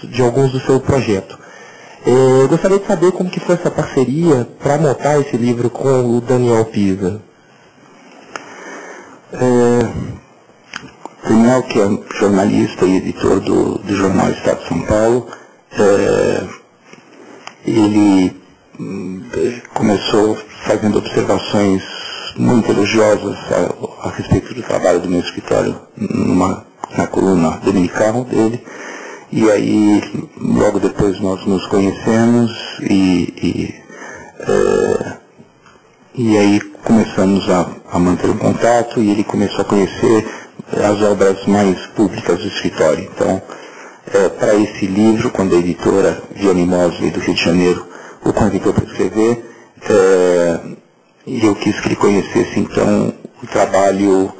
de alguns do seu projeto. Eu gostaria de saber como que foi essa parceria para montar esse livro com o Daniel Pisa. Daniel, que é jornalista e editor do jornal Estado de São Paulo, ele começou fazendo observações muito elogiosas a respeito do trabalho do meu escritório na coluna dominical dele. E aí, logo depois nós nos conhecemos e aí começamos a manter um contato e ele começou a conhecer as obras mais públicas do escritório. Então, para esse livro, quando a editora Vianney Mosley do Rio de Janeiro o convidou para escrever, eu quis que ele conhecesse então o trabalho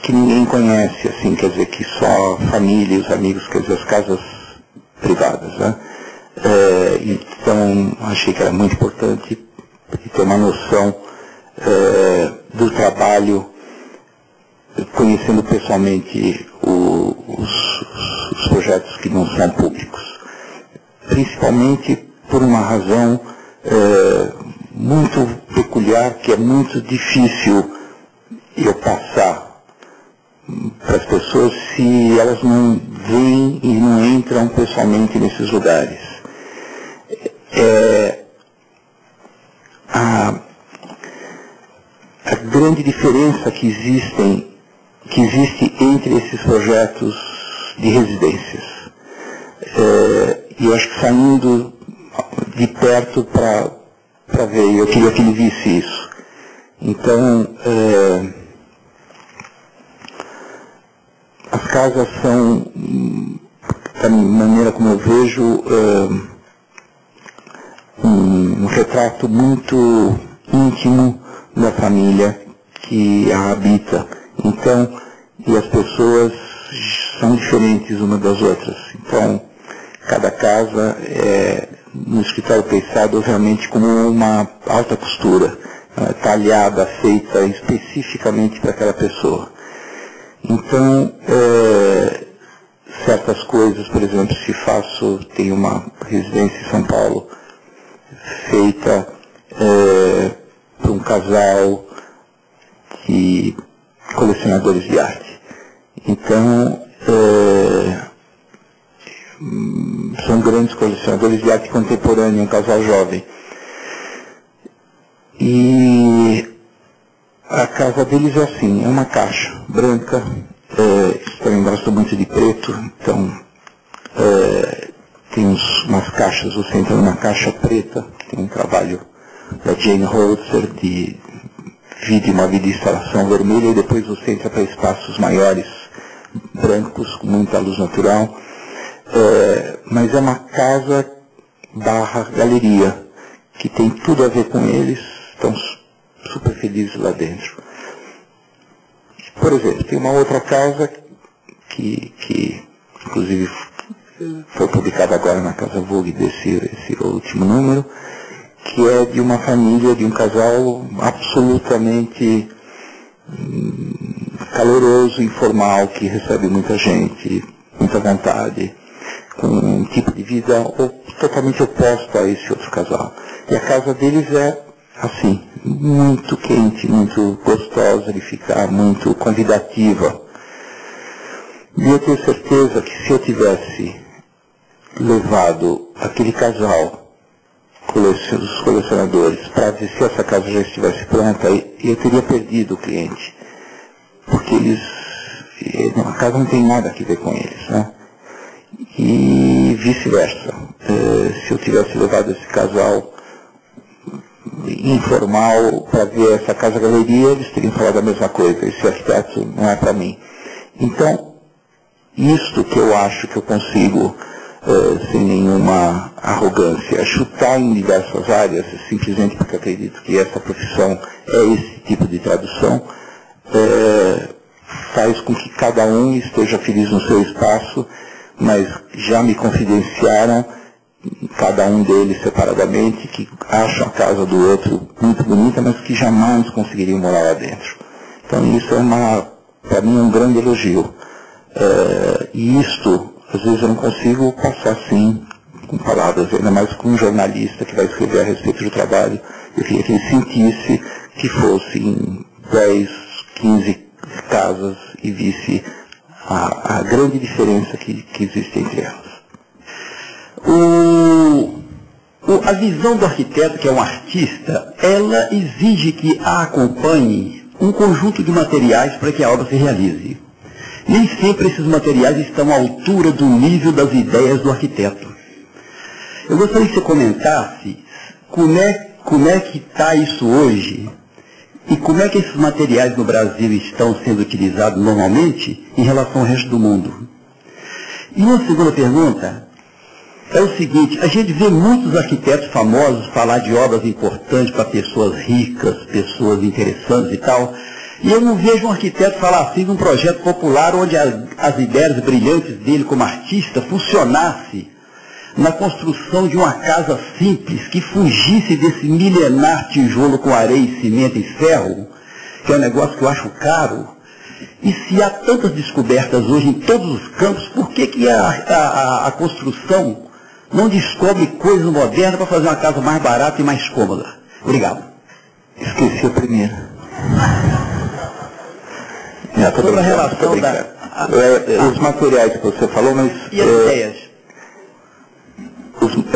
que ninguém conhece, assim, quer dizer, que só a família e os amigos, quer dizer, as casas privadas, né? Então, achei que era muito importante ter uma noção do trabalho, conhecendo pessoalmente os projetos que não são públicos. Principalmente por uma razão muito peculiar, que é muito difícil eu passar para as pessoas se elas não vêm e não entram pessoalmente nesses lugares. A grande diferença que existe entre esses projetos de residências. E eu acho que saindo de perto para ver, eu queria que ele visse isso. Então, as casas são, da maneira como eu vejo, um retrato muito íntimo da família que a habita. Então, e as pessoas são diferentes umas das outras. Então, cada casa no escritório pensado realmente como uma alta costura, talhada, feita especificamente para aquela pessoa. Então, certas coisas, por exemplo, tem uma residência em São Paulo feita por um casal de colecionadores de arte. Então, são grandes colecionadores de arte contemporânea, um casal jovem. E a casa deles é assim, é uma caixa branca, eles também gostam muito de preto, então tem umas caixas, você entra numa caixa preta, tem um trabalho da Jane Holzer de uma vida de instalação vermelha, e depois você entra para espaços maiores, brancos, com muita luz natural. Mas é uma casa / galeria, que tem tudo a ver com eles, estão super felizes lá dentro. Por exemplo, tem uma outra casa que inclusive foi publicada agora na Casa Vogue esse último número, que é de uma família, de um casal absolutamente caloroso, informal, que recebe muita gente, muita vontade, com um tipo de vida totalmente oposto a esse outro casal. E a casa deles é assim, muito quente, muito gostosa de ficar, muito convidativa. E eu tenho certeza que se eu tivesse levado aquele casal, os colecionadores, para ver se essa casa já estivesse pronta, eu teria perdido o cliente. Porque a casa não tem nada a ver com eles, né? E vice-versa. Se eu tivesse levado esse casal informal para ver essa casa-galeria, eles teriam falado a mesma coisa. Esse arquiteto não é para mim. Então, isto que eu acho que eu consigo, sem nenhuma arrogância, chutar em diversas áreas, simplesmente porque acredito que essa profissão é esse tipo de tradução, faz com que cada um esteja feliz no seu espaço, mas já me confidenciaram, cada um deles separadamente, que acham a casa do outro muito bonita, mas que jamais conseguiriam morar lá dentro. Então isso é para mim um grande elogio. E isto às vezes eu não consigo passar assim, com palavras, ainda mais com um jornalista que vai escrever a respeito do trabalho. Eu queria que ele sentisse que fossem 10, 15 casas e visse a grande diferença que existe entre elas. A visão do arquiteto, que é um artista, ela exige que a acompanhe um conjunto de materiais para que a obra se realize. Nem sempre esses materiais estão à altura do nível das ideias do arquiteto. Eu gostaria que você comentasse como é que está isso hoje e como é que esses materiais no Brasil estão sendo utilizados normalmente em relação ao resto do mundo. E uma segunda pergunta é o seguinte: a gente vê muitos arquitetos famosos falar de obras importantes para pessoas ricas, pessoas interessantes e tal, e eu não vejo um arquiteto falar assim de um projeto popular onde as ideias brilhantes dele como artista funcionasse na construção de uma casa simples que fugisse desse milenar tijolo com areia e cimento e ferro, que é um negócio que eu acho caro. E se há tantas descobertas hoje em todos os campos, por que a construção não descobre coisas modernas para fazer uma casa mais barata e mais cômoda? Obrigado. Esqueci a primeira. Sobre a relação os materiais que você falou, mas... E as ideias?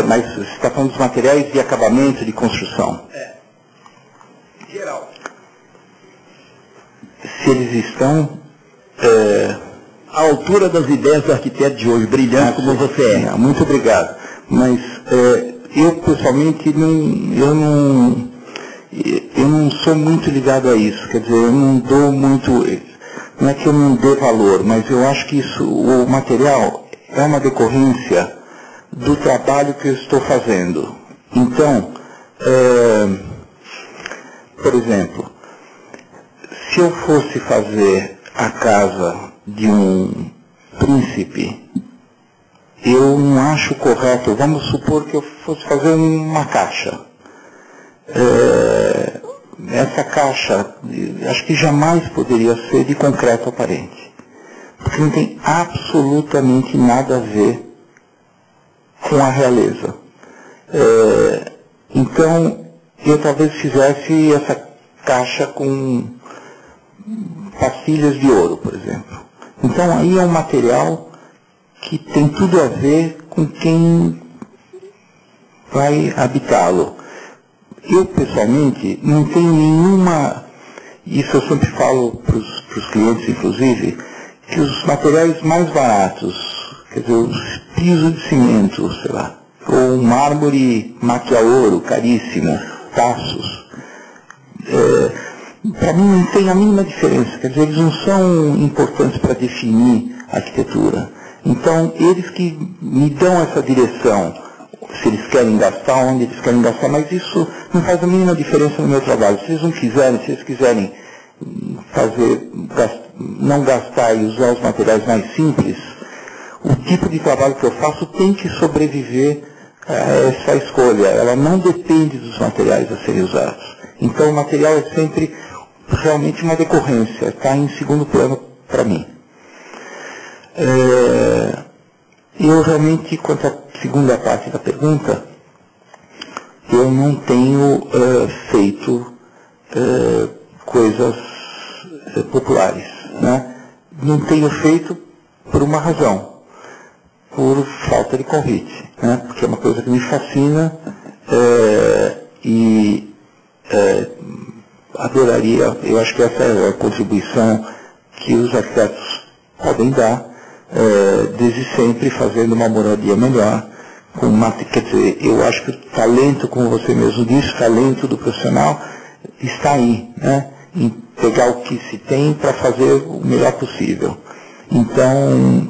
Mas você está falando dos materiais de acabamento, de construção. Geral. Se eles estão... à altura das ideias do arquiteto de hoje, brilhante como você é. Muito obrigado. Mas eu, pessoalmente, eu não sou muito ligado a isso. Quer dizer, eu não dou muito... Não é que eu não dê valor, mas eu acho que o material é uma decorrência do trabalho que eu estou fazendo. Então, por exemplo, se eu fosse fazer a casa de um príncipe, eu não acho correto, vamos supor que eu fosse fazer uma caixa. Essa caixa, acho que jamais poderia ser de concreto aparente, porque não tem absolutamente nada a ver com a realeza. Então, eu talvez fizesse essa caixa com pastilhas de ouro, por exemplo. Então, aí é um material que tem tudo a ver com quem vai habitá-lo. Eu, pessoalmente, não tenho nenhuma... Isso eu sempre falo para os clientes, inclusive, que os materiais mais baratos, quer dizer, os pisos de cimento, sei lá, ou um mármore maquiaouro, caríssimo, taços, para mim não tem a mínima diferença. Quer dizer, eles não são importantes para definir a arquitetura. Então, eles que me dão essa direção, se eles querem gastar, onde eles querem gastar, mas isso não faz a mínima diferença no meu trabalho. Se eles não quiserem, se eles quiserem não gastar e usar os materiais mais simples, o tipo de trabalho que eu faço tem que sobreviver a essa escolha. Ela não depende dos materiais a serem usados. Então o material é sempre realmente uma decorrência, está em segundo plano para mim. Eu realmente, quanto à segunda parte da pergunta, eu não tenho feito coisas populares, né? Não tenho feito por uma razão, por falta de convite, né? Porque é uma coisa que me fascina e adoraria, eu acho que essa é a contribuição que os arquitetos podem dar, desde sempre fazendo uma moradia melhor, quer dizer, eu acho que o talento, como você mesmo disse, o talento do profissional está aí, né? Em pegar o que se tem para fazer o melhor possível. Então,